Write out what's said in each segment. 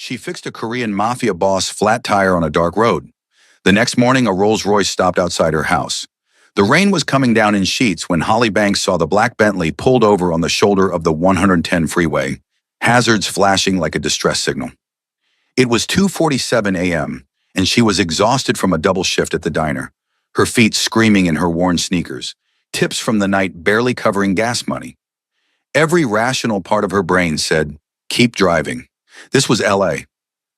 She fixed a Korean Mafia boss flat tire on a dark road. The next morning, a Rolls-Royce stopped outside her house. The rain was coming down in sheets when Holly Banks saw the black Bentley pulled over on the shoulder of the 110 freeway, hazards flashing like a distress signal. It was 2:47 a.m., and she was exhausted from a double shift at the diner, her feet screaming in her worn sneakers, tips from the night barely covering gas money. Every rational part of her brain said, keep driving. This was LA.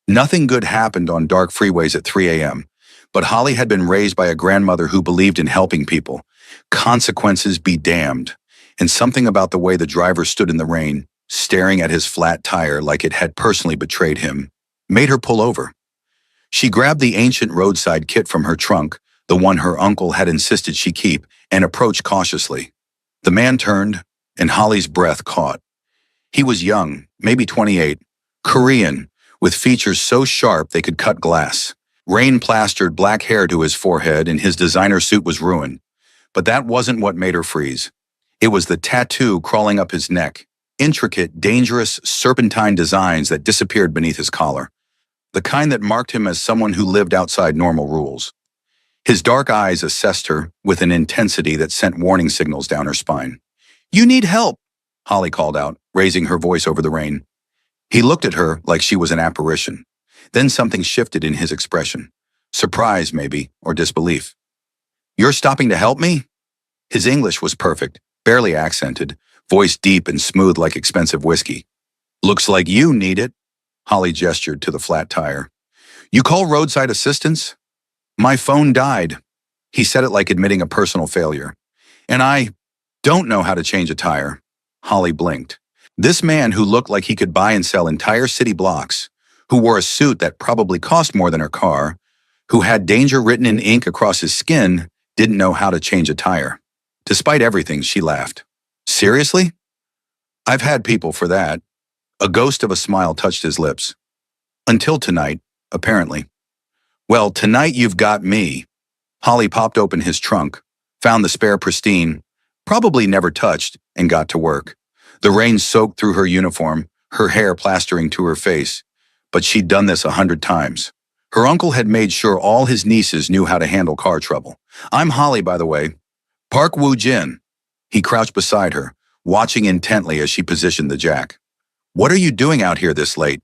Nothing good happened on dark freeways at 3 a.m., but Holly had been raised by a grandmother who believed in helping people. Consequences be damned. And something about the way the driver stood in the rain, staring at his flat tire like it had personally betrayed him, made her pull over. She grabbed the ancient roadside kit from her trunk, the one her uncle had insisted she keep, and approached cautiously. The man turned, and Holly's breath caught. He was young, maybe 28, Korean, with features so sharp they could cut glass. Rain plastered black hair to his forehead, and his designer suit was ruined. But that wasn't what made her freeze. It was the tattoo crawling up his neck, intricate, dangerous, serpentine designs that disappeared beneath his collar, the kind that marked him as someone who lived outside normal rules. His dark eyes assessed her with an intensity that sent warning signals down her spine. "You need help," Holly called out, raising her voice over the rain. He looked at her like she was an apparition. Then something shifted in his expression. Surprise, maybe, or disbelief. "You're stopping to help me?" His English was perfect, barely accented, voice deep and smooth like expensive whiskey. "Looks like you need it." Holly gestured to the flat tire. "You call roadside assistance?" "My phone died." He said it like admitting a personal failure. "And I don't know how to change a tire." Holly blinked. This man who looked like he could buy and sell entire city blocks, who wore a suit that probably cost more than her car, who had danger written in ink across his skin, didn't know how to change a tire. Despite everything, she laughed. "Seriously? I've had people for that." A ghost of a smile touched his lips. "Until tonight, apparently." "Well, tonight you've got me." Holly popped open his trunk, found the spare pristine, probably never touched, and got to work. The rain soaked through her uniform, her hair plastering to her face, but she'd done this 100 times. Her uncle had made sure all his nieces knew how to handle car trouble. "I'm Holly, by the way. Park Woo-jin." He crouched beside her, watching intently as she positioned the jack. "What are you doing out here this late?"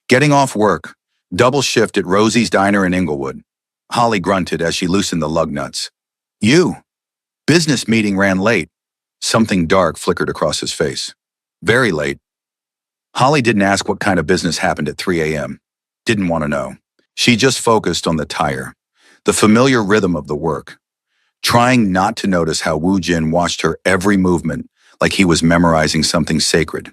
"Getting off work. Double shift at Rosie's Diner in Inglewood." Holly grunted as she loosened the lug nuts. "You?" "Business meeting ran late." Something dark flickered across his face. "Very late." Holly didn't ask what kind of business happened at 3 a.m. Didn't want to know. She just focused on the tire, the familiar rhythm of the work, trying not to notice how Woo Jin watched her every movement like he was memorizing something sacred.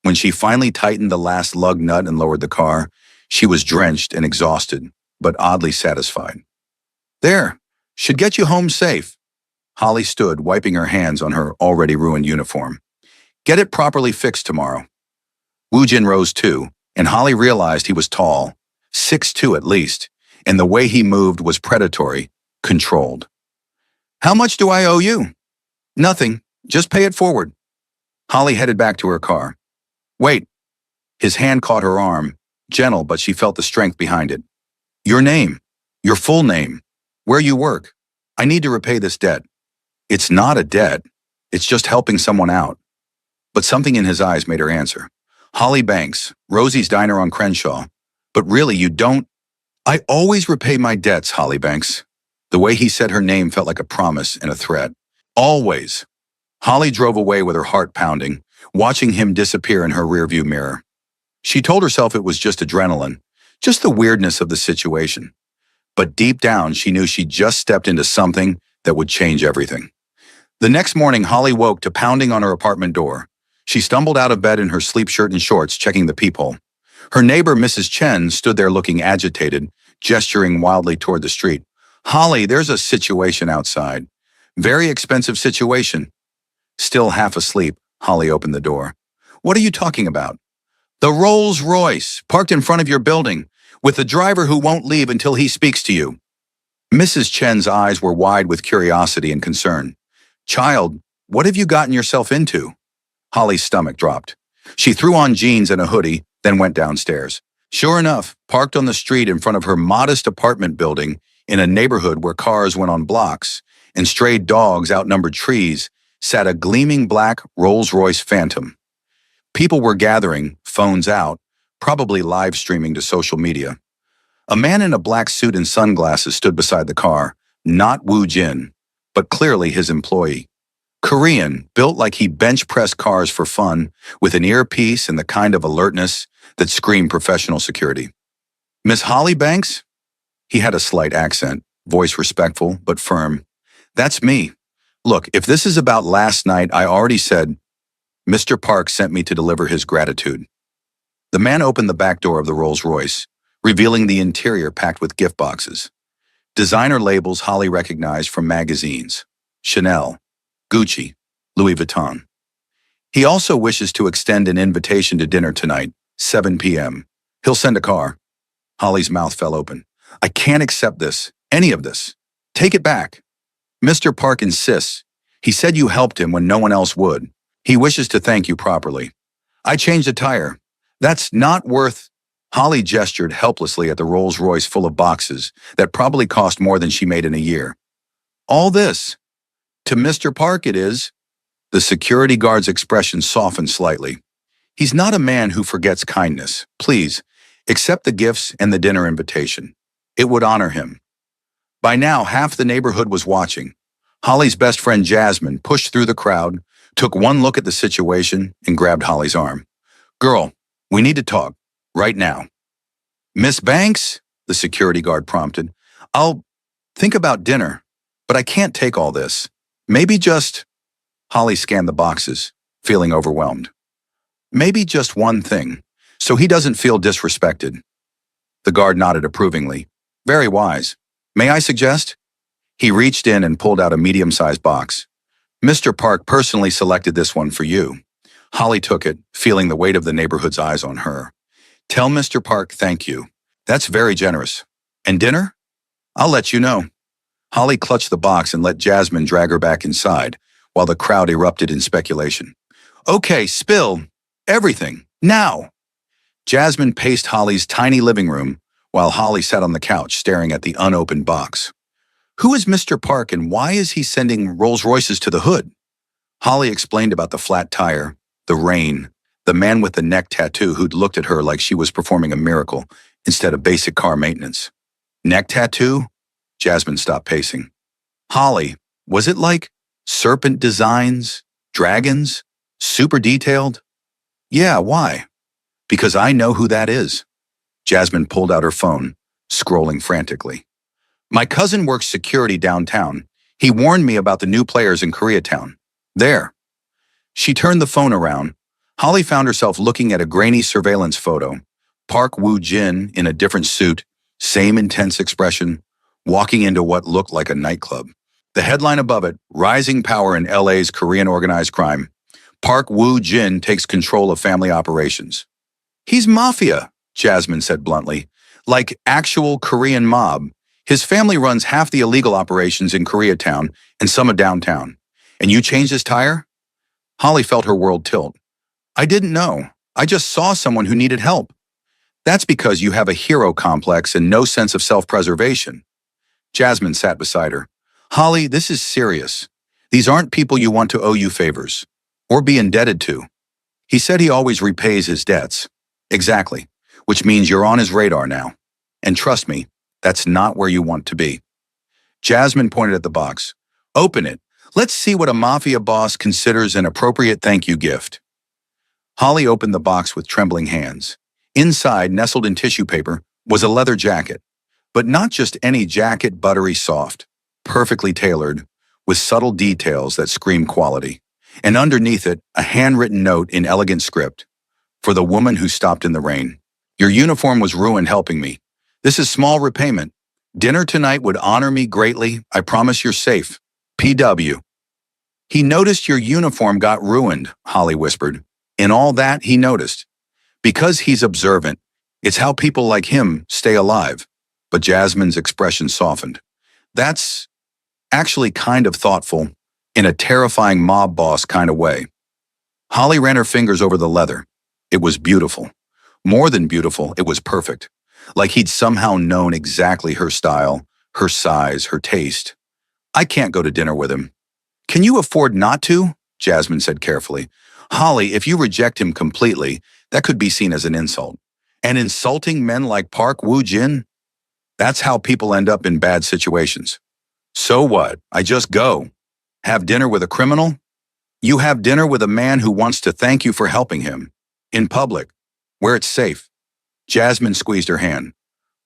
When she finally tightened the last lug nut and lowered the car, she was drenched and exhausted, but oddly satisfied. "There, should get you home safe." Holly stood, wiping her hands on her already ruined uniform. "Get it properly fixed tomorrow." Woo Jin rose too, and Holly realized he was tall, 6'2" at least, and the way he moved was predatory, controlled. "How much do I owe you?" "Nothing, just pay it forward." Holly headed back to her car. "Wait." His hand caught her arm, gentle, but she felt the strength behind it. "Your name, your full name, where you work. I need to repay this debt." "It's not a debt. It's just helping someone out." But something in his eyes made her answer. "Holly Banks, Rosie's Diner on Crenshaw. But really, you don't—" "I always repay my debts, Holly Banks." The way he said her name felt like a promise and a threat. "Always." Holly drove away with her heart pounding, watching him disappear in her rearview mirror. She told herself it was just adrenaline, just the weirdness of the situation. But deep down, she knew she'd just stepped into something that would change everything. The next morning, Holly woke to pounding on her apartment door. She stumbled out of bed in her sleep shirt and shorts, checking the peephole. Her neighbor, Mrs. Chen, stood there looking agitated, gesturing wildly toward the street. "Holly, there's a situation outside. Very expensive situation." Still half asleep, Holly opened the door. "What are you talking about?" "The Rolls-Royce, parked in front of your building, with the driver who won't leave until he speaks to you." Mrs. Chen's eyes were wide with curiosity and concern. "Child, what have you gotten yourself into?" Holly's stomach dropped. She threw on jeans and a hoodie, then went downstairs. Sure enough, parked on the street in front of her modest apartment building in a neighborhood where cars went on blocks and stray dogs outnumbered trees, sat a gleaming black Rolls-Royce Phantom. People were gathering, phones out, probably live streaming to social media. A man in a black suit and sunglasses stood beside the car, not Woo Jin, but clearly his employee. Korean, built like he bench-pressed cars for fun, with an earpiece and the kind of alertness that screamed professional security. Miss Holly Banks? He had a slight accent, voice respectful but firm. That's me. Look, if this is about last night, I already said, Mr. Park sent me to deliver his gratitude. The man opened the back door of the Rolls-Royce, revealing the interior packed with gift boxes. Designer labels Holly recognized from magazines. Chanel, Gucci, Louis Vuitton. He also wishes to extend an invitation to dinner tonight, 7 p.m. He'll send a car. Holly's mouth fell open. I can't accept this, any of this. Take it back. Mr. Park insists. He said you helped him when no one else would. He wishes to thank you properly. I changed a tire. That's not worth... Holly gestured helplessly at the Rolls-Royce full of boxes that probably cost more than she made in a year. All this. To Mr. Park it is. The security guard's expression softened slightly. He's not a man who forgets kindness. Please, accept the gifts and the dinner invitation. It would honor him. By now, half the neighborhood was watching. Holly's best friend Jasmine pushed through the crowd, took one look at the situation, and grabbed Holly's arm. Girl, we need to talk. Right now. Miss Banks? The security guard prompted. I'll think about dinner, but I can't take all this. Maybe just... Holly scanned the boxes, feeling overwhelmed. Maybe just one thing, so he doesn't feel disrespected. The guard nodded approvingly. Very wise. May I suggest? He reached in and pulled out a medium-sized box. Mr. Park personally selected this one for you. Holly took it, feeling the weight of the neighborhood's eyes on her. Tell Mr. Park thank you. That's very generous. And dinner? I'll let you know. Holly clutched the box and let Jasmine drag her back inside, while the crowd erupted in speculation. Okay, spill. Everything. Now. Jasmine paced Holly's tiny living room, while Holly sat on the couch staring at the unopened box. Who is Mr. Park and why is he sending Rolls-Royces to the hood? Holly explained about the flat tire, the rain, the man with the neck tattoo who'd looked at her like she was performing a miracle instead of basic car maintenance. Neck tattoo? Jasmine stopped pacing. Holly, was it like serpent designs, dragons, super detailed? Yeah, why? Because I know who that is. Jasmine pulled out her phone, scrolling frantically. My cousin works security downtown. He warned me about the new players in Koreatown. There. She turned the phone around. Holly found herself looking at a grainy surveillance photo. Park Woo-jin in a different suit, same intense expression, walking into what looked like a nightclub. The headline above it, Rising Power in LA's Korean Organized Crime. Park Woo-jin takes control of family operations. He's Mafia, Jasmine said bluntly. Like actual Korean mob. His family runs half the illegal operations in Koreatown and some of downtown. And you changed his tire? Holly felt her world tilt. I didn't know. I just saw someone who needed help. That's because you have a hero complex and no sense of self-preservation. Jasmine sat beside her. Holly, this is serious. These aren't people you want to owe you favors, or be indebted to. He said he always repays his debts. Exactly, which means you're on his radar now. And trust me, that's not where you want to be. Jasmine pointed at the box. Open it. Let's see what a Mafia boss considers an appropriate thank you gift. Holly opened the box with trembling hands. Inside, nestled in tissue paper, was a leather jacket. But not just any jacket, buttery soft, perfectly tailored, with subtle details that scream quality. And underneath it, a handwritten note in elegant script. For the woman who stopped in the rain. Your uniform was ruined helping me. This is small repayment. Dinner tonight would honor me greatly. I promise you're safe. P.W. He noticed your uniform got ruined, Holly whispered. In all that, he noticed. Because he's observant. It's how people like him stay alive. But Jasmine's expression softened. That's actually kind of thoughtful, in a terrifying mob boss kind of way. Holly ran her fingers over the leather. It was beautiful. More than beautiful, it was perfect. Like he'd somehow known exactly her style, her size, her taste. I can't go to dinner with him. Can you afford not to? Jasmine said carefully. Holly, if you reject him completely, that could be seen as an insult. And insulting men like Park Woo-jin? That's how people end up in bad situations. So what? I just go. Have dinner with a criminal? You have dinner with a man who wants to thank you for helping him. In public, where it's safe. Jasmine squeezed her hand.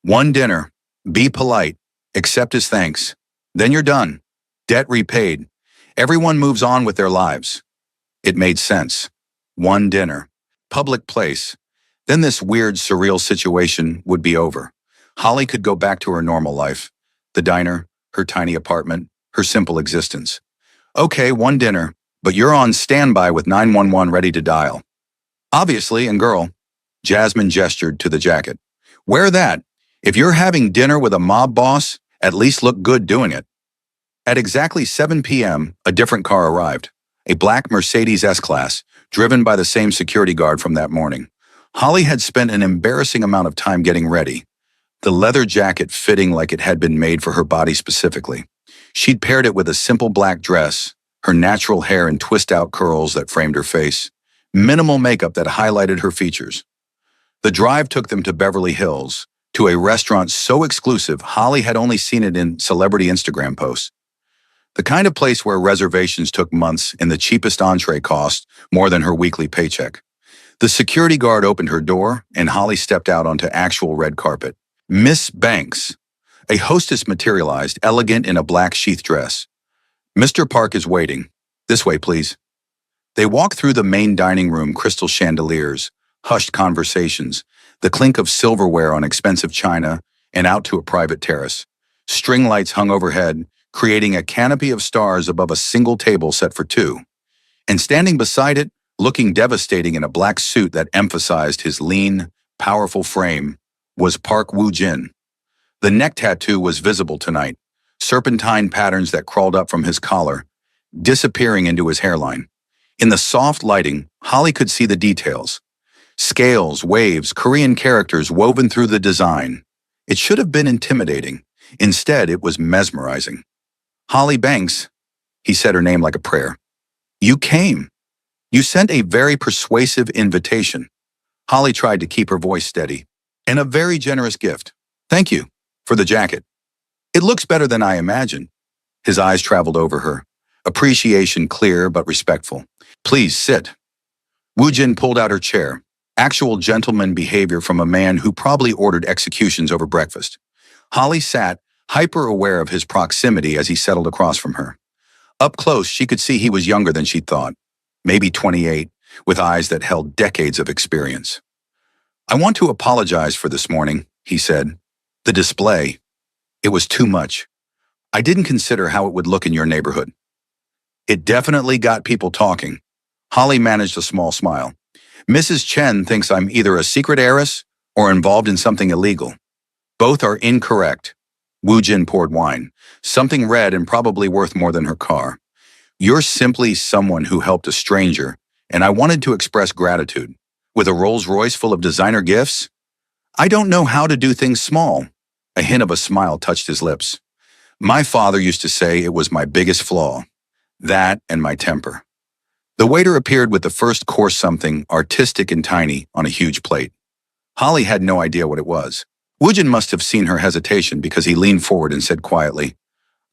One dinner. Be polite. Accept his thanks. Then you're done. Debt repaid. Everyone moves on with their lives. It made sense. One dinner. Public place. Then this weird, surreal situation would be over. Holly could go back to her normal life. The diner, her tiny apartment, her simple existence. Okay, one dinner, but you're on standby with 911 ready to dial. Obviously, and girl, Jasmine gestured to the jacket. Wear that. If you're having dinner with a mob boss, at least look good doing it. At exactly 7 p.m., a different car arrived. A black Mercedes S-Class, driven by the same security guard from that morning. Holly had spent an embarrassing amount of time getting ready, the leather jacket fitting like it had been made for her body specifically. She'd paired it with a simple black dress, her natural hair in twist-out curls that framed her face, minimal makeup that highlighted her features. The drive took them to Beverly Hills, to a restaurant so exclusive Holly had only seen it in celebrity Instagram posts. The kind of place where reservations took months and the cheapest entree cost more than her weekly paycheck. The security guard opened her door, and Holly stepped out onto actual red carpet. Miss Banks. A hostess materialized, elegant in a black sheath dress. Mr. Park is waiting. This way, please. They walked through the main dining room, crystal chandeliers, hushed conversations, the clink of silverware on expensive china, and out to a private terrace. String lights hung overhead, creating a canopy of stars above a single table set for two. And standing beside it, looking devastating in a black suit that emphasized his lean, powerful frame, was Park Woo-jin. The neck tattoo was visible tonight, serpentine patterns that crawled up from his collar, disappearing into his hairline. In the soft lighting, Holly could see the details. Scales, waves, Korean characters woven through the design. It should have been intimidating. Instead, it was mesmerizing. Holly Banks, he said her name like a prayer. You came. You sent a very persuasive invitation. Holly tried to keep her voice steady. And a very generous gift. Thank you for the jacket. It looks better than I imagined. His eyes traveled over her. Appreciation clear but respectful. Please sit. Woo-jin pulled out her chair. Actual gentleman behavior from a man who probably ordered executions over breakfast. Holly sat, hyper-aware of his proximity as he settled across from her. Up close, she could see he was younger than she thought. Maybe 28, with eyes that held decades of experience. I want to apologize for this morning, he said. The display. It was too much. I didn't consider how it would look in your neighborhood. It definitely got people talking. Holly managed a small smile. Mrs. Chen thinks I'm either a secret heiress or involved in something illegal. Both are incorrect. Woo-jin poured wine, something red and probably worth more than her car. You're simply someone who helped a stranger, and I wanted to express gratitude. With a Rolls Royce full of designer gifts? I don't know how to do things small. A hint of a smile touched his lips. My father used to say it was my biggest flaw. That and my temper. The waiter appeared with the first course, something artistic and tiny on a huge plate. Holly had no idea what it was. Woo-jin must have seen her hesitation because he leaned forward and said quietly,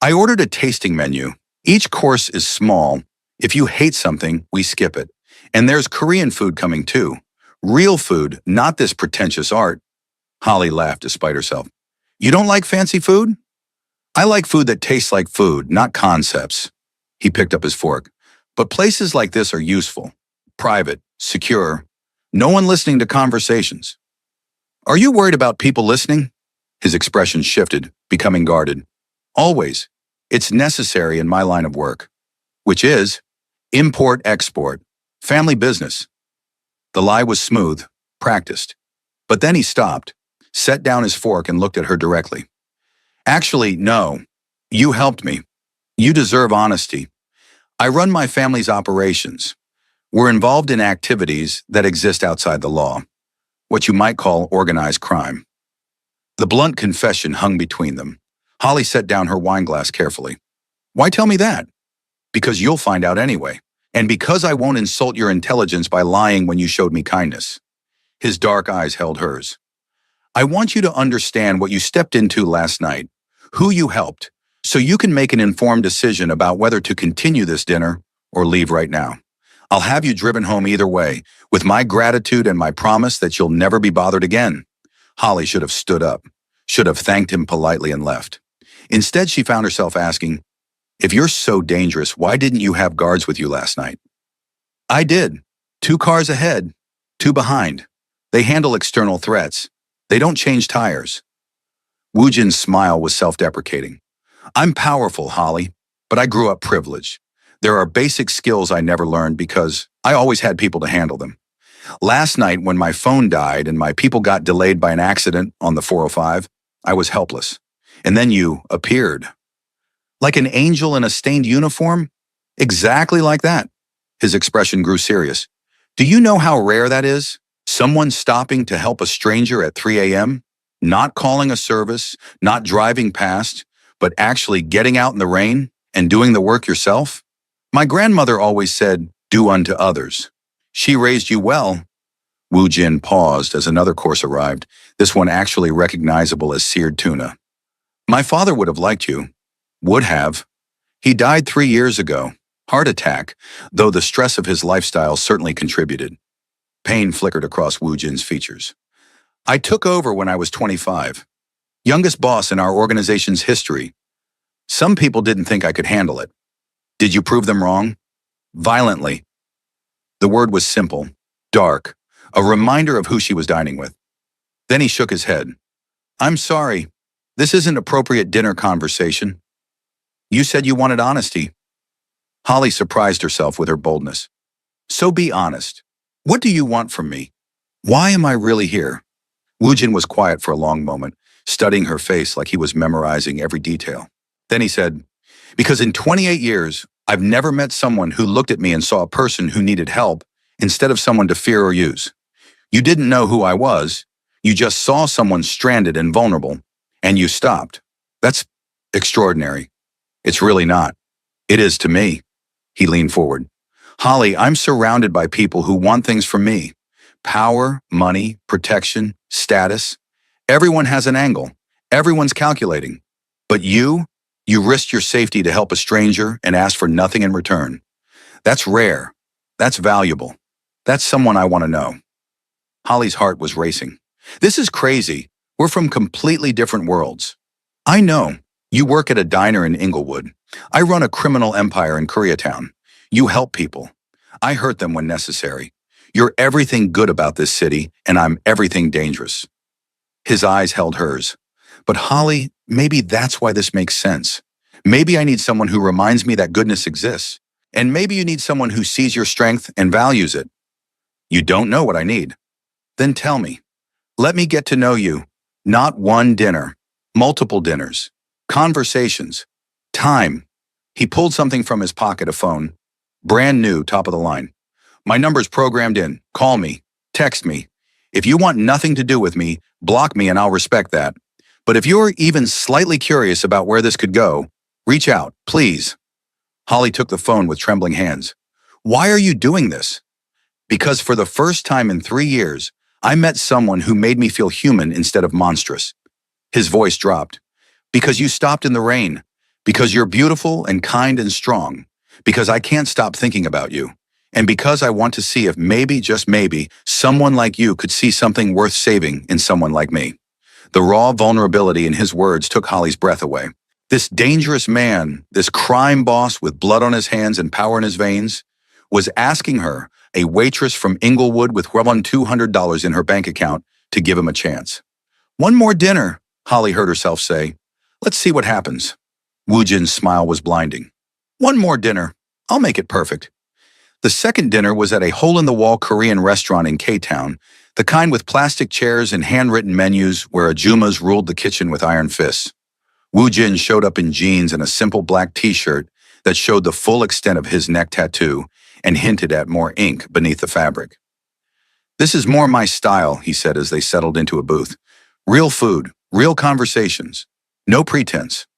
I ordered a tasting menu. Each course is small. If you hate something, we skip it. And there's Korean food coming too. Real food, not this pretentious art. Holly laughed despite herself. You don't like fancy food? I like food that tastes like food, not concepts. He picked up his fork. But places like this are useful, private, secure, no one listening to conversations. Are you worried about people listening? His expression shifted, becoming guarded. Always. It's necessary in my line of work, which is import-export, family business. The lie was smooth, practiced. But then he stopped, set down his fork and looked at her directly. Actually, no. You helped me. You deserve honesty. I run my family's operations. We're involved in activities that exist outside the law. what you might call organized crime. The blunt confession hung between them. Holly set down her wine glass carefully. Why tell me that? Because you'll find out anyway. And because I won't insult your intelligence by lying when you showed me kindness. His dark eyes held hers. I want you to understand what you stepped into last night, who you helped, so you can make an informed decision about whether to continue this dinner or leave right now. I'll have you driven home either way, with my gratitude and my promise that you'll never be bothered again. Holly should have stood up, should have thanked him politely and left. Instead, she found herself asking, if you're so dangerous, why didn't you have guards with you last night? I did. 2 cars ahead, 2 behind. They handle external threats. They don't change tires. Woo Jin's smile was self-deprecating. I'm powerful, Holly, but I grew up privileged. There are basic skills I never learned because I always had people to handle them. Last night, when my phone died and my people got delayed by an accident on the 405, I was helpless. And then you appeared. Like an angel in a stained uniform? Exactly like that. His expression grew serious. Do you know how rare that is? Someone stopping to help a stranger at 3 a.m.? Not calling a service, not driving past, but actually getting out in the rain and doing the work yourself? My grandmother always said, do unto others. She raised you well. Woo Jin paused as another course arrived, this one actually recognizable as seared tuna. My father would have liked you. Would have. He died 3 years ago. Heart attack, though the stress of his lifestyle certainly contributed. Pain flickered across Woo Jin's features. I took over when I was 25. Youngest boss in our organization's history. Some people didn't think I could handle it. Did you prove them wrong? Violently. The word was simple, dark, a reminder of who she was dining with. Then he shook his head. I'm sorry. This isn't appropriate dinner conversation. You said you wanted honesty. Holly surprised herself with her boldness. So be honest. What do you want from me? Why am I really here? Woo Jin was quiet for a long moment, studying her face like he was memorizing every detail. Then he said, because in 28 years, I've never met someone who looked at me and saw a person who needed help instead of someone to fear or use. You didn't know who I was. You just saw someone stranded and vulnerable, and you stopped. That's extraordinary. It's really not. It is to me. He leaned forward. Holly, I'm surrounded by people who want things from me. Power, money, protection, status. Everyone has an angle. Everyone's calculating. But you risked your safety to help a stranger and ask for nothing in return. That's rare. That's valuable. That's someone I want to know. Holly's heart was racing. This is crazy. We're from completely different worlds. I know. You work at a diner in Inglewood. I run a criminal empire in Koreatown. You help people. I hurt them when necessary. You're everything good about this city, and I'm everything dangerous. His eyes held hers. But Holly, maybe that's why this makes sense. Maybe I need someone who reminds me that goodness exists. And maybe you need someone who sees your strength and values it. You don't know what I need. Then tell me. Let me get to know you. Not one dinner, multiple dinners, conversations, time. He pulled something from his pocket, a phone. Brand new, top of the line. My number's programmed in. Call me. Text me. If you want nothing to do with me, block me and I'll respect that. But if you're even slightly curious about where this could go, reach out, please. Holly took the phone with trembling hands. Why are you doing this? Because for the first time in 3 years, I met someone who made me feel human instead of monstrous. His voice dropped. Because you stopped in the rain. Because you're beautiful and kind and strong. Because I can't stop thinking about you. And because I want to see if maybe, just maybe, someone like you could see something worth saving in someone like me. The raw vulnerability in his words took Holly's breath away. This dangerous man, this crime boss with blood on his hands and power in his veins, was asking her, a waitress from Inglewood with $200 in her bank account, to give him a chance. One more dinner, Holly heard herself say. Let's see what happens. Woo Jin's smile was blinding. One more dinner. I'll make it perfect. The second dinner was at a hole-in-the-wall Korean restaurant in K-Town, the kind with plastic chairs and handwritten menus where ajumas ruled the kitchen with iron fists. Woo Jin showed up in jeans and a simple black t-shirt that showed the full extent of his neck tattoo and hinted at more ink beneath the fabric. This is more my style, he said as they settled into a booth. Real food, real conversations. No pretense.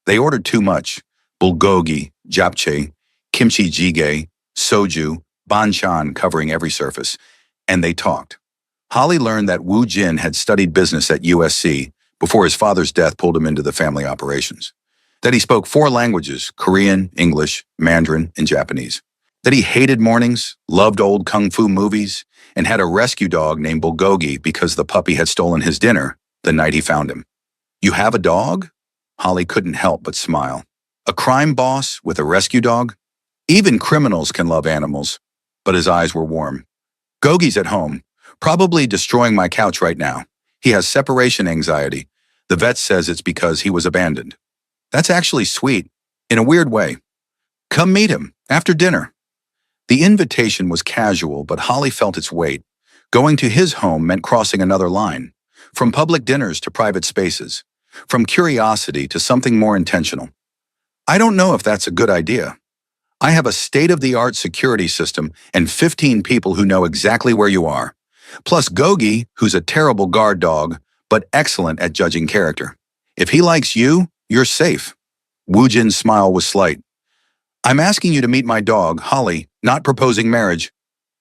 They ordered too much. Bulgogi, japchae, kimchi jjigae, soju, banchan covering every surface. And they talked. Holly learned that Woo Jin had studied business at USC before his father's death pulled him into the family operations. That he spoke 4 languages, Korean, English, Mandarin, and Japanese. That he hated mornings, loved old kung fu movies, and had a rescue dog named Bulgogi because the puppy had stolen his dinner the night he found him. You have a dog? Holly couldn't help but smile. A crime boss with a rescue dog? Even criminals can love animals. But his eyes were warm. Gogi's at home, probably destroying my couch right now. He has separation anxiety. The vet says it's because he was abandoned. That's actually sweet, in a weird way. Come meet him, after dinner. The invitation was casual, but Holly felt its weight. Going to his home meant crossing another line. From public dinners to private spaces. From curiosity to something more intentional. I don't know if that's a good idea. I have a state-of-the-art security system and 15 people who know exactly where you are. Plus Gogi, who's a terrible guard dog, but excellent at judging character. If he likes you, you're safe. Woo Jin's smile was slight. I'm asking you to meet my dog, Holly, not proposing marriage.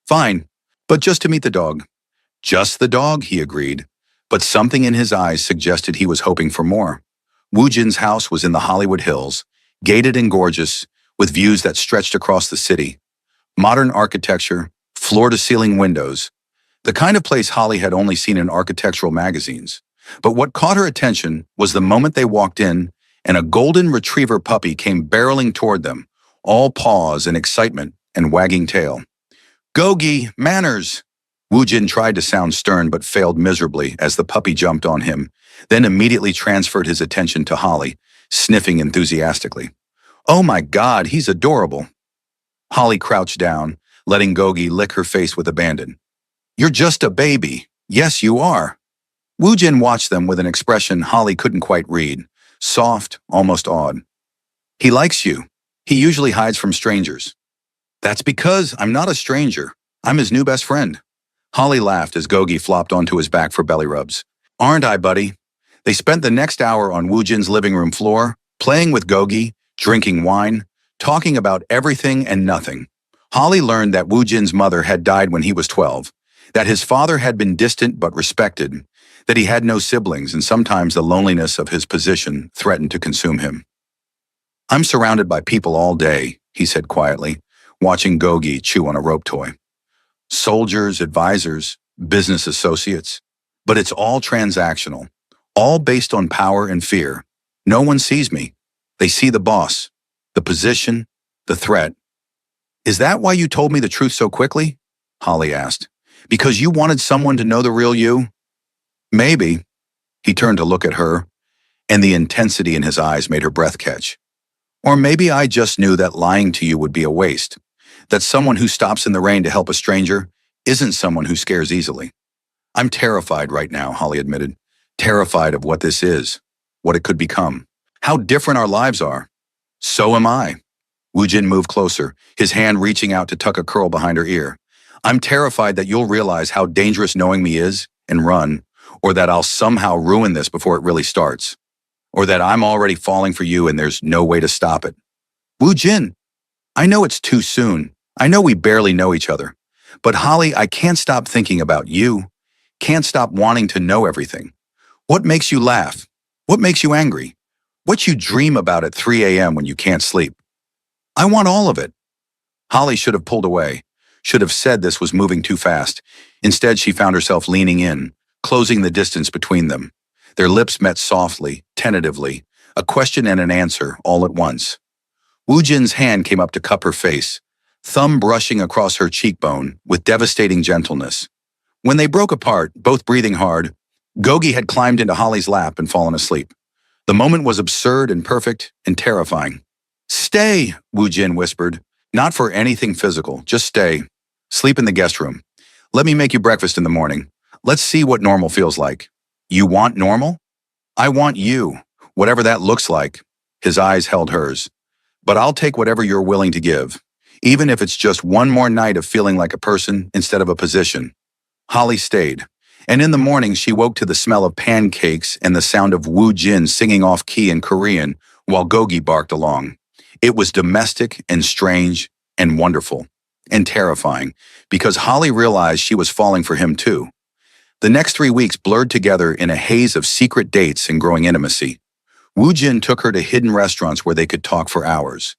Fine, but just to meet the dog. Just the dog, he agreed, but something in his eyes suggested he was hoping for more. Woo Jin's house was in the Hollywood Hills, gated and gorgeous, with views that stretched across the city. Modern architecture, floor-to-ceiling windows, the kind of place Holly had only seen in architectural magazines. But what caught her attention was the moment they walked in and a golden retriever puppy came barreling toward them, all paws and excitement and wagging tail. Gogi, manners! Woo Jin tried to sound stern but failed miserably as the puppy jumped on him, then immediately transferred his attention to Holly, sniffing enthusiastically. Oh my God, he's adorable. Holly crouched down, letting Gogi lick her face with abandon. You're just a baby. Yes, you are. Woo Jin watched them with an expression Holly couldn't quite read, soft, almost awed. He likes you. He usually hides from strangers. That's because I'm not a stranger. I'm his new best friend. Holly laughed as Gogi flopped onto his back for belly rubs. Aren't I, buddy? They spent the next hour on Woo Jin's living room floor, playing with Gogi, drinking wine, talking about everything and nothing. Holly learned that Woo Jin's mother had died when he was 12, that his father had been distant but respected, that he had no siblings and sometimes the loneliness of his position threatened to consume him. I'm surrounded by people all day, he said quietly, watching Gogi chew on a rope toy. Soldiers, advisors, business associates. But it's all transactional, all based on power and fear. No one sees me. They see the boss, the position, the threat. Is that why you told me the truth so quickly? Holly asked. Because you wanted someone to know the real you? Maybe. He turned to look at her, and the intensity in his eyes made her breath catch. Or maybe I just knew that lying to you would be a waste, that someone who stops in the rain to help a stranger isn't someone who scares easily. I'm terrified right now, Holly admitted. Terrified of what this is, what it could become, how different our lives are. So am I. Woo Jin moved closer, his hand reaching out to tuck a curl behind her ear. I'm terrified that you'll realize how dangerous knowing me is and run, or that I'll somehow ruin this before it really starts, or that I'm already falling for you and there's no way to stop it. Woo Jin, I know it's too soon. I know we barely know each other. But Holly, I can't stop thinking about you. Can't stop wanting to know everything. What makes you laugh? What makes you angry? What you dream about at 3 a.m. when you can't sleep? I want all of it. Holly should have pulled away, should have said this was moving too fast. Instead, she found herself leaning in, closing the distance between them. Their lips met softly, tentatively, a question and an answer all at once. Woo Jin's hand came up to cup her face, thumb brushing across her cheekbone with devastating gentleness. When they broke apart, both breathing hard, Gogi had climbed into Holly's lap and fallen asleep. The moment was absurd and perfect and terrifying. Stay, Woo Jin whispered. Not for anything physical, just stay. Sleep in the guest room. Let me make you breakfast in the morning. Let's see what normal feels like. You want normal? I want you, whatever that looks like. His eyes held hers. But I'll take whatever you're willing to give, even if it's just one more night of feeling like a person instead of a position. Holly stayed, and in the morning she woke to the smell of pancakes and the sound of Woo Jin singing off-key in Korean while Gogi barked along. It was domestic and strange and wonderful and terrifying because Holly realized she was falling for him too. The next 3 weeks blurred together in a haze of secret dates and growing intimacy. Woo Jin took her to hidden restaurants where they could talk for hours,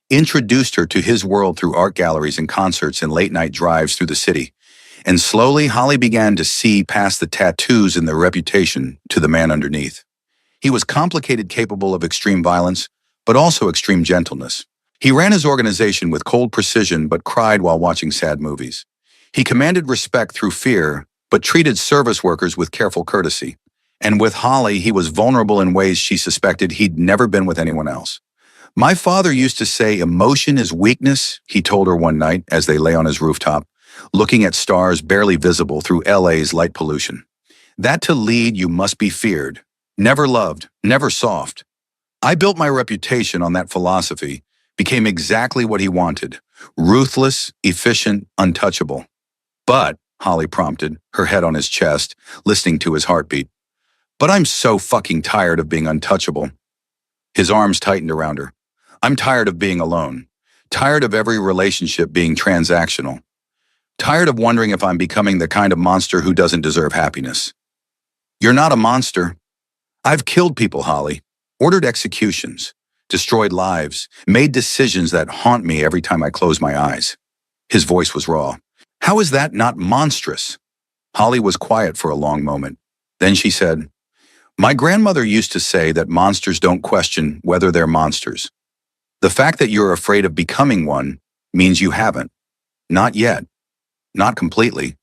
introduced her to his world through art galleries and concerts and late-night drives through the city. And slowly, Holly began to see past the tattoos and their reputation to the man underneath. He was complicated, capable of extreme violence, but also extreme gentleness. He ran his organization with cold precision but cried while watching sad movies. He commanded respect through fear, but treated service workers with careful courtesy. And with Holly, he was vulnerable in ways she suspected he'd never been with anyone else. "My father used to say emotion is weakness," he told her one night as they lay on his rooftop, looking at stars barely visible through LA's light pollution. "That to lead you must be feared. Never loved, never soft." I built my reputation on that philosophy, became exactly what he wanted: ruthless, efficient, untouchable. "But," Holly prompted, her head on his chest, listening to his heartbeat, "but I'm so fucking tired of being untouchable." His arms tightened around her. "I'm tired of being alone. Tired of every relationship being transactional. Tired of wondering if I'm becoming the kind of monster who doesn't deserve happiness." "You're not a monster. I've killed people, Holly. Ordered executions. Destroyed lives. Made decisions that haunt me every time I close my eyes." His voice was raw. "How is that not monstrous?" Holly was quiet for a long moment. Then she said, "My grandmother used to say that monsters don't question whether they're monsters. The fact that you're afraid of becoming one means you haven't. Not yet. Not completely."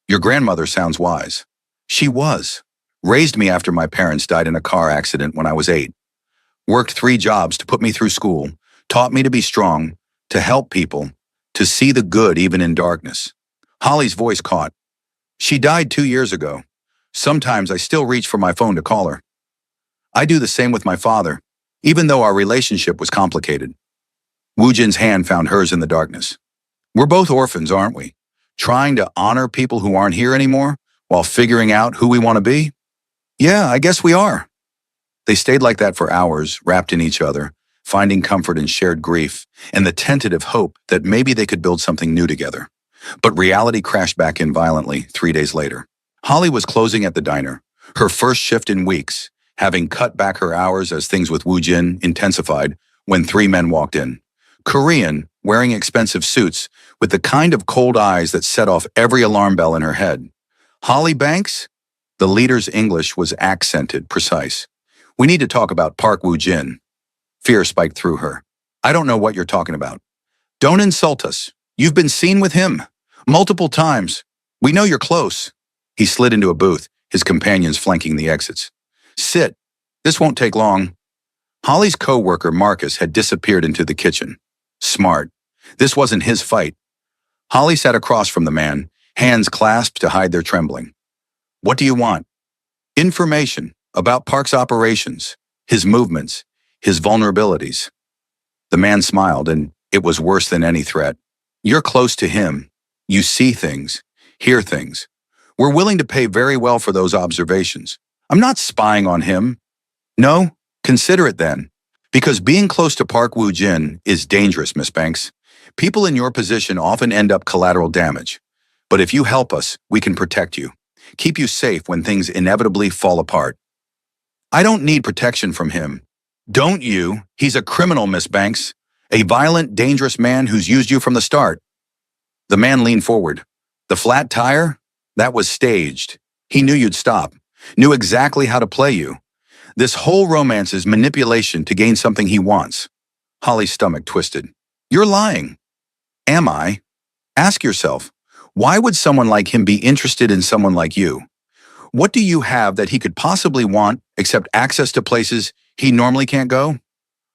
"Your grandmother sounds wise." "She was. Raised me after my parents died in a car accident when I was 8. Worked 3 jobs to put me through school, taught me to be strong, to help people, to see the good even in darkness." Holly's voice caught. "She died 2 years ago. Sometimes I still reach for my phone to call her. I do the same with my father, even though our relationship was complicated." Woo Jin's hand found hers in the darkness. "We're both orphans, aren't we? Trying to honor people who aren't here anymore while figuring out who we want to be?" "Yeah, I guess we are." They stayed like that for hours, wrapped in each other, finding comfort in shared grief and the tentative hope that maybe they could build something new together. But reality crashed back in violently 3 days later. Holly was closing at the diner, her first shift in weeks, having cut back her hours as things with Woo Jin intensified, when 3 men walked in. Korean, wearing expensive suits, with the kind of cold eyes that set off every alarm bell in her head. "Holly Banks?" The leader's English was accented, precise. "We need to talk about Park Woo Jin." Fear spiked through her. "I don't know what you're talking about." "Don't insult us. You've been seen with him. Multiple times. We know you're close." He slid into a booth, his companions flanking the exits. "Sit. This won't take long." Holly's co-worker, Marcus, had disappeared into the kitchen. Smart. This wasn't his fight. Holly sat across from the man, hands clasped to hide their trembling. "What do you want?" "Information about Park's operations, his movements, his vulnerabilities." The man smiled, and it was worse than any threat. "You're close to him. You see things, hear things. We're willing to pay very well for those observations. I'm not spying on him." "No? Consider it then. Because being close to Park Woo Jin is dangerous, Miss Banks. People in your position often end up collateral damage. But if you help us, we can protect you, keep you safe when things inevitably fall apart." "I don't need protection from him." "Don't you? He's a criminal, Miss Banks. A violent, dangerous man who's used you from the start." The man leaned forward. "The flat tire? That was staged. He knew you'd stop, knew exactly how to play you. This whole romance is manipulation to gain something he wants." Holly's stomach twisted. "You're lying." "Am I? Ask yourself, why would someone like him be interested in someone like you? What do you have that he could possibly want except access to places he normally can't go?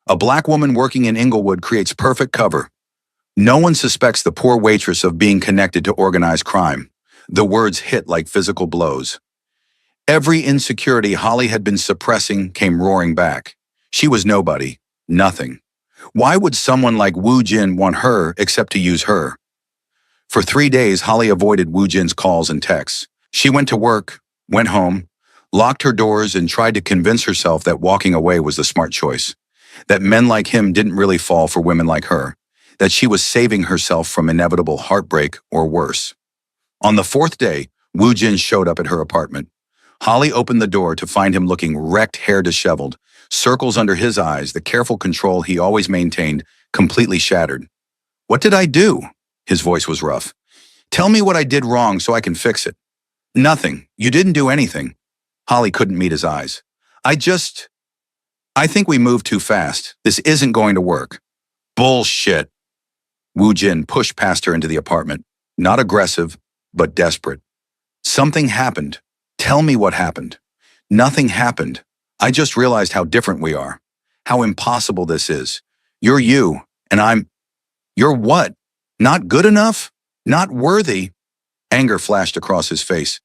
A black woman working in Inglewood creates perfect cover. No one suspects the poor waitress of being connected to organized crime." The words hit like physical blows. Every insecurity Holly had been suppressing came roaring back. She was nobody, nothing. Why would someone like Woo Jin want her except to use her? For 3 days, Holly avoided Woo Jin's calls and texts. She went to work, went home, locked her doors, and tried to convince herself that walking away was the smart choice. That men like him didn't really fall for women like her. That she was saving herself from inevitable heartbreak or worse. On the 4th day, Woo Jin showed up at her apartment. Holly opened the door to find him looking wrecked, hair disheveled, circles under his eyes, the careful control he always maintained, completely shattered. "What did I do?" His voice was rough. "Tell me what I did wrong so I can fix it." "Nothing. You didn't do anything." Holly couldn't meet his eyes. I think we moved too fast. This isn't going to work." "Bullshit." Woo Jin pushed past her into the apartment, not aggressive, but desperate. "Something happened. Tell me what happened." "Nothing happened. I just realized how different we are. How impossible this is. You're you, and You're what? Not good enough? Not worthy?" Anger flashed across his face.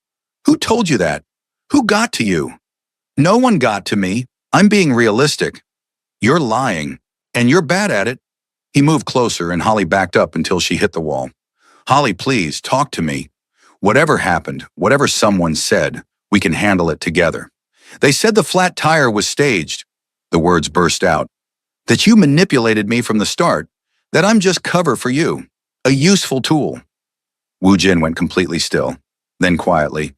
"Who told you that? Who got to you?" "No one got to me. I'm being realistic." "You're lying, and you're bad at it." He moved closer, and Holly backed up until she hit the wall. "Holly, please, talk to me. Whatever happened, whatever someone said, we can handle it together." "They said the flat tire was staged." The words burst out. "That you manipulated me from the start. That I'm just cover for you. A useful tool." Woo Jin went completely still. Then quietly,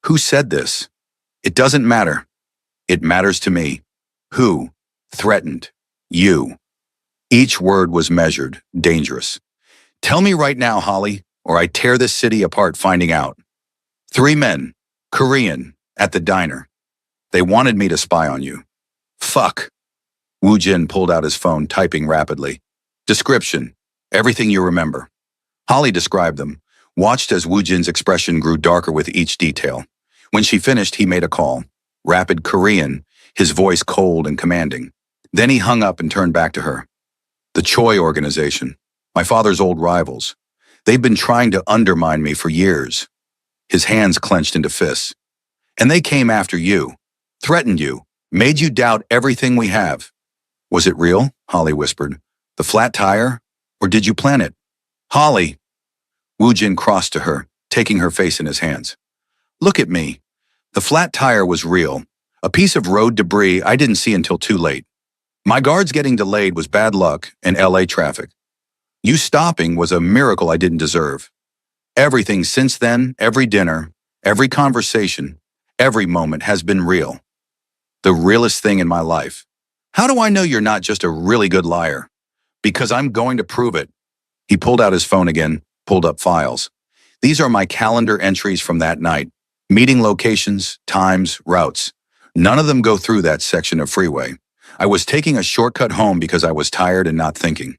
"Who said this?" "It doesn't matter. It matters to me." "Who threatened you?" Each word was measured, dangerous. "Tell me right now, Holly, or I tear this city apart finding out." "3 men, Korean, at the diner. They wanted me to spy on you." "Fuck." Woo Jin pulled out his phone, typing rapidly. "Description. Everything you remember." Holly described them, watched as Woo Jin's expression grew darker with each detail. When she finished, he made a call. Rapid Korean, his voice cold and commanding. Then he hung up and turned back to her. "The Choi organization. My father's old rivals. They've been trying to undermine me for years." His hands clenched into fists. "And they came after you. Threatened you. Made you doubt everything we have." "Was it real?" Holly whispered. "The flat tire? Or did you plan it?" "Holly." Woo Jin crossed to her, taking her face in his hands. "Look at me. The flat tire was real. A piece of road debris I didn't see until too late. My guards getting delayed was bad luck and LA traffic. You stopping was a miracle I didn't deserve. Everything since then, every dinner, every conversation, every moment has been real. The realest thing in my life. How do I know you're not just a really good liar? Because I'm going to prove it." He pulled out his phone again, pulled up files. "These are my calendar entries from that night. Meeting locations, times, routes. None of them go through that section of freeway. I was taking a shortcut home because I was tired and not thinking.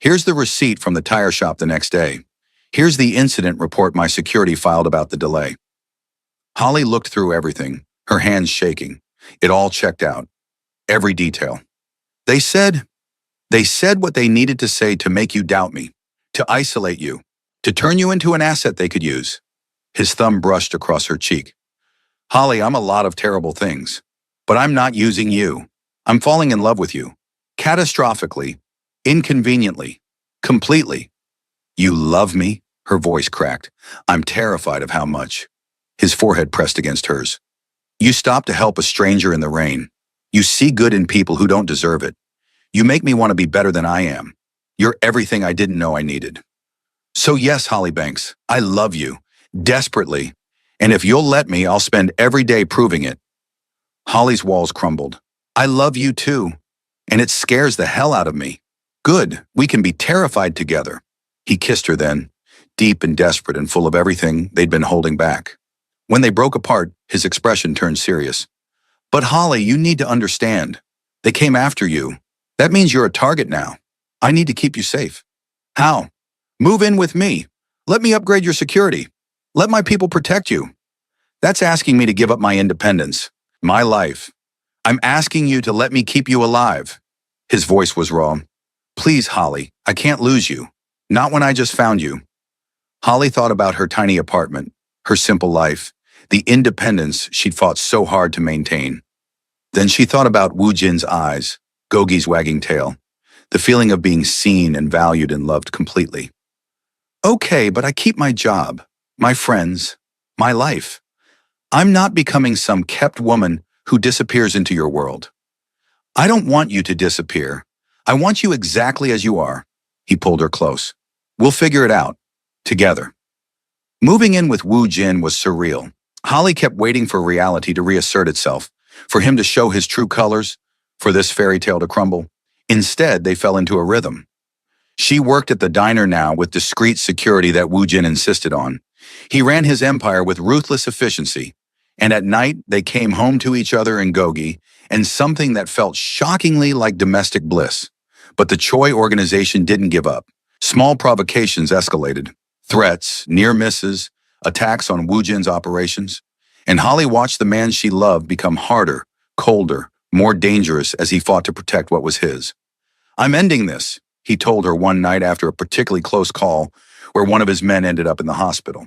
Here's the receipt from the tire shop the next day. Here's the incident report my security filed about the delay." Holly looked through everything, her hands shaking. It all checked out. Every detail. They said what they needed to say to make you doubt me, to isolate you, to turn you into an asset they could use." His thumb brushed across her cheek. "Holly, I'm a lot of terrible things, but I'm not using you. I'm falling in love with you. Catastrophically, inconveniently, completely." "You love me?" Her voice cracked. "I'm terrified of how much." His forehead pressed against hers. "You stopped to help a stranger in the rain. You see good in people who don't deserve it. You make me want to be better than I am. You're everything I didn't know I needed. So yes, Holly Banks, I love you, desperately. And if you'll let me, I'll spend every day proving it." Holly's walls crumbled. "I love you too. And it scares the hell out of me." "Good, we can be terrified together." He kissed her then, deep and desperate and full of everything they'd been holding back. When they broke apart, his expression turned serious. "But Holly, you need to understand. They came after you. That means you're a target now. I need to keep you safe." "How?" "Move in with me. Let me upgrade your security. Let my people protect you." "That's asking me to give up my independence, my life. I'm asking you to let me keep you alive." His voice was raw. "Please, Holly, I can't lose you. Not when I just found you." Holly thought about her tiny apartment, her simple life, the independence she'd fought so hard to maintain. Then she thought about Woo Jin's eyes, Gogi's wagging tail, the feeling of being seen and valued and loved completely. Okay, but I keep my job, my friends, my life. I'm not becoming some kept woman who disappears into your world. I don't want you to disappear. I want you exactly as you are. He pulled her close. We'll figure it out. Together. Moving in with Woo Jin was surreal. Holly kept waiting for reality to reassert itself, for him to show his true colors, for this fairy tale to crumble. Instead, they fell into a rhythm. She worked at the diner now with discreet security that Woo Jin insisted on. He ran his empire with ruthless efficiency, and at night they came home to each other in Gogi and something that felt shockingly like domestic bliss. But the Choi organization didn't give up. Small provocations escalated. Threats, near misses, attacks on Woo Jin's operations. And Holly watched the man she loved become harder, colder, more dangerous as he fought to protect what was his. I'm ending this, he told her one night after a particularly close call where one of his men ended up in the hospital.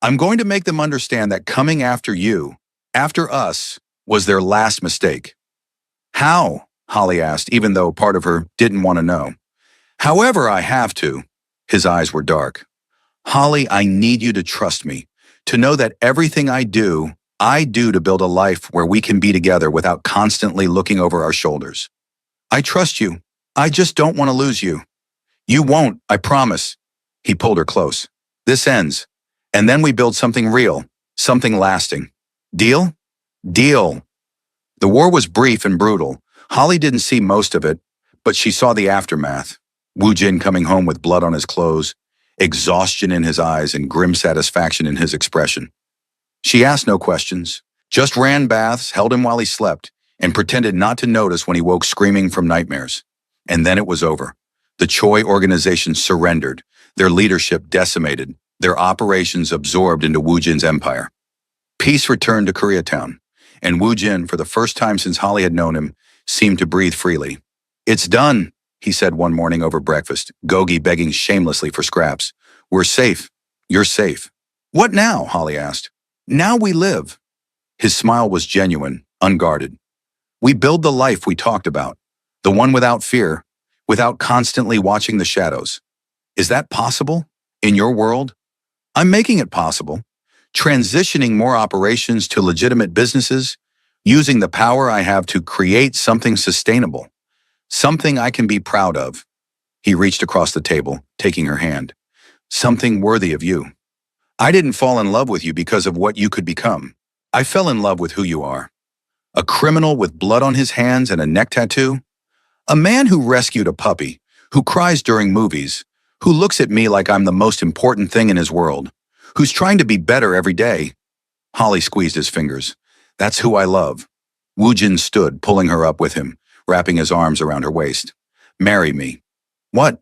I'm going to make them understand that coming after you, after us, was their last mistake. How? Holly asked, even though part of her didn't want to know. However, I have to. His eyes were dark. Holly, I need you to trust me, to know that everything I do to build a life where we can be together without constantly looking over our shoulders. I trust you. I just don't want to lose you. You won't, I promise. He pulled her close. This ends. And then we build something real, something lasting. Deal? Deal. The war was brief and brutal. Holly didn't see most of it, but she saw the aftermath. Woo Jin coming home with blood on his clothes, exhaustion in his eyes and grim satisfaction in his expression. She asked no questions, just ran baths, held him while he slept, and pretended not to notice when he woke screaming from nightmares. And then it was over. The Choi organization surrendered, their leadership decimated, their operations absorbed into Woo Jin's empire. Peace returned to Koreatown, and Woo Jin, for the first time since Holly had known him, seemed to breathe freely. It's done, he said one morning over breakfast, Gogi begging shamelessly for scraps. We're safe. You're safe. What now? Holly asked. Now we live. His smile was genuine, unguarded. We build the life we talked about, the one without fear, without constantly watching the shadows. Is that possible? In your world? I'm making it possible. Transitioning more operations to legitimate businesses, using the power I have to create something sustainable, something I can be proud of. He reached across the table, taking her hand. Something worthy of you. I didn't fall in love with you because of what you could become. I fell in love with who you are. A criminal with blood on his hands and a neck tattoo? A man who rescued a puppy, who cries during movies, who looks at me like I'm the most important thing in his world, who's trying to be better every day. Holly squeezed his fingers. That's who I love. Woo Jin stood, pulling her up with him, wrapping his arms around her waist. Marry me. What?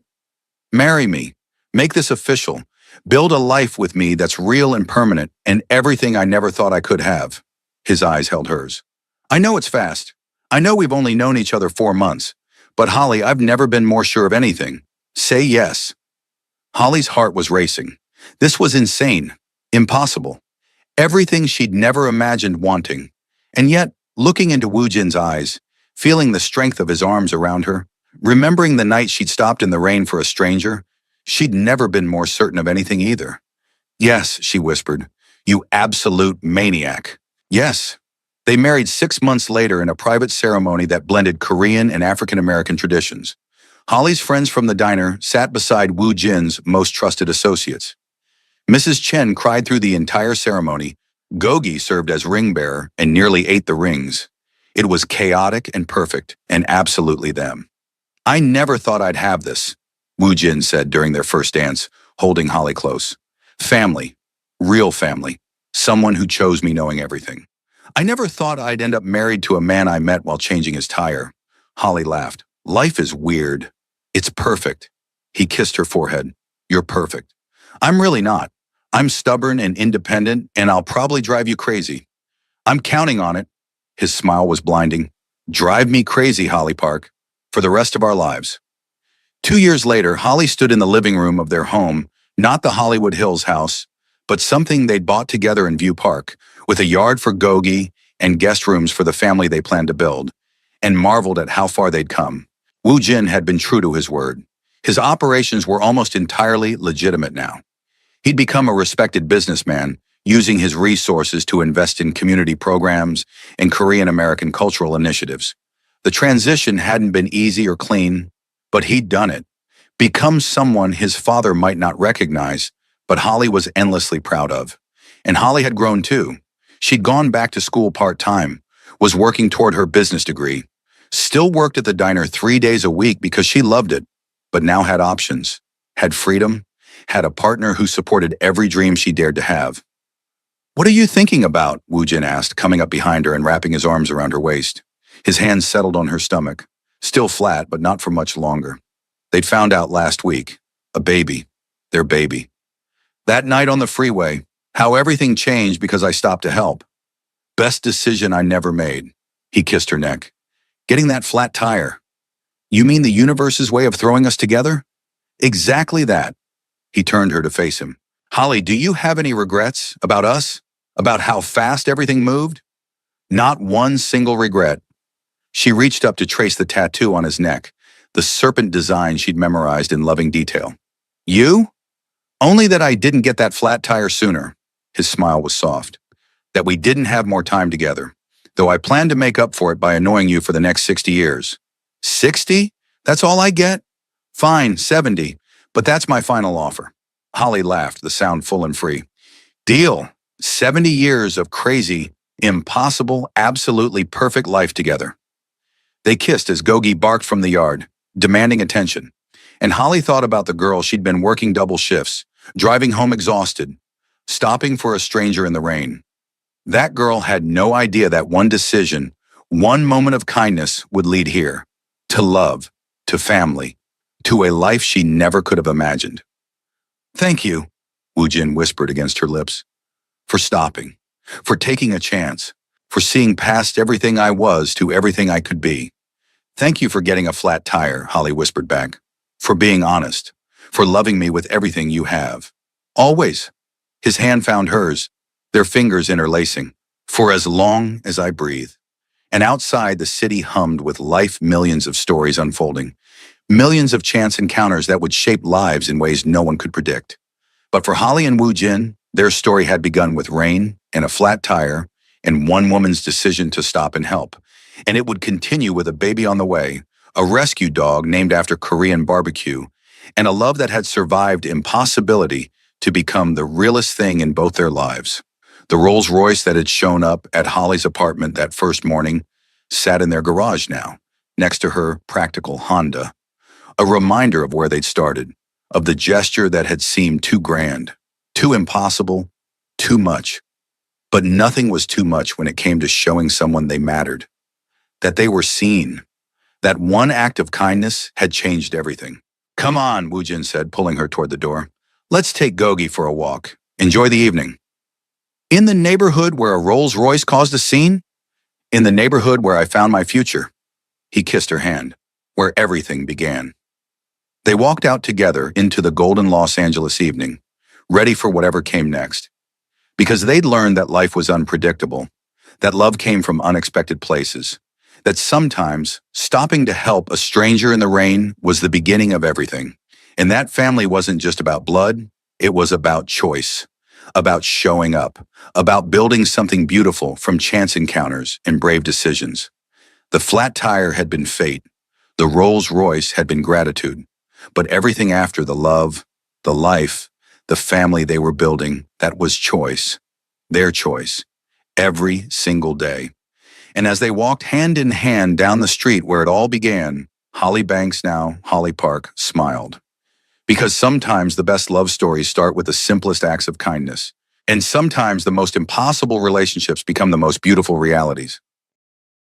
Marry me. Make this official. Build a life with me that's real and permanent and everything I never thought I could have. His eyes held hers. I know it's fast. I know we've only known each other 4 months. But Holly, I've never been more sure of anything. Say yes. Holly's heart was racing. This was insane. Impossible. Everything she'd never imagined wanting. And yet, looking into Woo Jin's eyes, feeling the strength of his arms around her, remembering the night she'd stopped in the rain for a stranger, she'd never been more certain of anything either. Yes, she whispered. You absolute maniac. Yes. They married 6 months later in a private ceremony that blended Korean and African-American traditions. Holly's friends from the diner sat beside Woo Jin's most trusted associates. Mrs. Chen cried through the entire ceremony. Gogi served as ring bearer and nearly ate the rings. It was chaotic and perfect, and absolutely them. I never thought I'd have this, Woo Jin said during their first dance, holding Holly close. Family. Real family. Someone who chose me knowing everything. I never thought I'd end up married to a man I met while changing his tire. Holly laughed. Life is weird. It's perfect. He kissed her forehead. You're perfect. I'm really not. I'm stubborn and independent, and I'll probably drive you crazy. I'm counting on it. His smile was blinding. Drive me crazy, Holly Park, for the rest of our lives. 2 years later, Holly stood in the living room of their home, not the Hollywood Hills house, but something they'd bought together in View Park, with a yard for Gogi and guest rooms for the family they planned to build, and marveled at how far they'd come. Woo Jin had been true to his word. His operations were almost entirely legitimate now. He'd become a respected businessman, using his resources to invest in community programs and Korean-American cultural initiatives. The transition hadn't been easy or clean, but he'd done it. Become someone his father might not recognize, but Holly was endlessly proud of. And Holly had grown too. She'd gone back to school part-time, was working toward her business degree, still worked at the diner 3 days a week because she loved it, but now had options, had freedom, had a partner who supported every dream she dared to have. "What are you thinking about?" Woo-jin asked, coming up behind her and wrapping his arms around her waist. His hands settled on her stomach, still flat, but not for much longer. They'd found out last week. A baby. Their baby. That night on the freeway, how everything changed because I stopped to help. Best decision I never made. He kissed her neck. Getting that flat tire. You mean the universe's way of throwing us together? Exactly that. He turned her to face him. Holly, do you have any regrets about us? About how fast everything moved? Not one single regret. She reached up to trace the tattoo on his neck, the serpent design she'd memorized in loving detail. You? Only that I didn't get that flat tire sooner. His smile was soft. That we didn't have more time together, though I plan to make up for it by annoying you for the next 60 years. 60? That's all I get? Fine, 70, but that's my final offer. Holly laughed, the sound full and free. Deal. 70 years of crazy, impossible, absolutely perfect life together. They kissed as Gogi barked from the yard, demanding attention. And Holly thought about the girl she'd been working double shifts, driving home exhausted, stopping for a stranger in the rain. That girl had no idea that one decision, one moment of kindness would lead here. To love, to family, to a life she never could have imagined. Thank you, Woo-jin whispered against her lips, for stopping, for taking a chance, for seeing past everything I was to everything I could be. Thank you for getting a flat tire, Holly whispered back, for being honest, for loving me with everything you have. Always. His hand found hers, their fingers interlacing, for as long as I breathe. And outside, the city hummed with life, millions of stories unfolding, millions of chance encounters that would shape lives in ways no one could predict. But for Holly and Woo-jin, their story had begun with rain and a flat tire and one woman's decision to stop and help. And it would continue with a baby on the way, a rescue dog named after Korean barbecue, and a love that had survived impossibility to become the realest thing in both their lives. The Rolls Royce that had shown up at Holly's apartment that first morning sat in their garage now, next to her practical Honda, a reminder of where they'd started, of the gesture that had seemed too grand, too impossible, too much. But nothing was too much when it came to showing someone they mattered, that they were seen. That one act of kindness had changed everything. Come on, Woo-jin said, pulling her toward the door. Let's take Gogi for a walk. Enjoy the evening. In the neighborhood where a Rolls Royce caused a scene? In the neighborhood where I found my future. He kissed her hand, where everything began. They walked out together into the golden Los Angeles evening, ready for whatever came next. Because they'd learned that life was unpredictable, that love came from unexpected places, that sometimes stopping to help a stranger in the rain was the beginning of everything. And that family wasn't just about blood, it was about choice. About showing up, about building something beautiful from chance encounters and brave decisions. The flat tire had been fate. The Rolls Royce had been gratitude. But everything after, the love, the life, the family they were building, that was choice. Their choice. Every single day. And as they walked hand in hand down the street where it all began, Holly Banks, now Holly Park, smiled. Because sometimes the best love stories start with the simplest acts of kindness. And sometimes the most impossible relationships become the most beautiful realities.